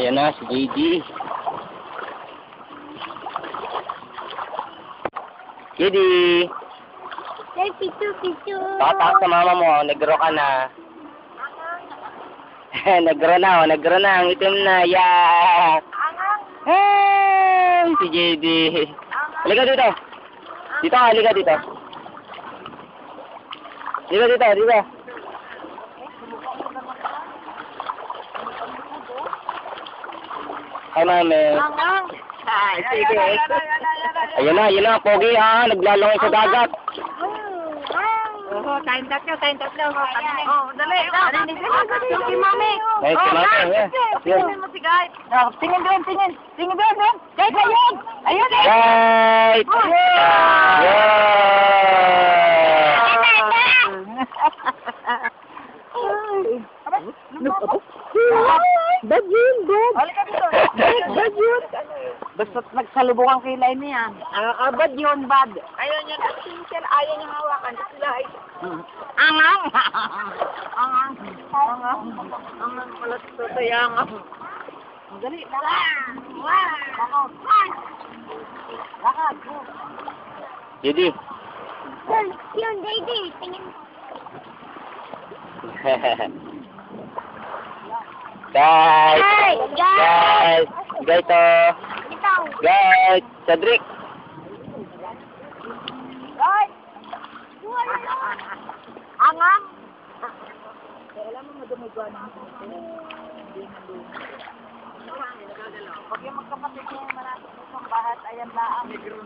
Ayan na, si JD. JD! Hey, picture. Pakatawag sa mama mo, negro ka na. Negro na, negro na, ang itim na, yeah! Hey! Si JD. Halika dito. Dito, halika dito. Dito. Hi, mami. Hi, sige. Ayun na, pogi naglalangay sa dagat. Kain tatlo. Dali. Si mami. Nice, mami. Tingin mo si guys. Tingin doon. Guys, ayun. Right! Bad yun. Halika dito. Bad yun. Basta't nagsalubungan kay Lai niya. Bad yun, bad. Ayaw niya na sincere. Ayaw niya hawakan. Lai. Angang. Malas ito yung dali. Lakad. JD. Yun, JD. Tingin. Guys, Cedric. Angang. Alam mo madumugan ng hindi nandun. Pag yung magkapatid niya yung marami ng bahat, ayan laang. Negro.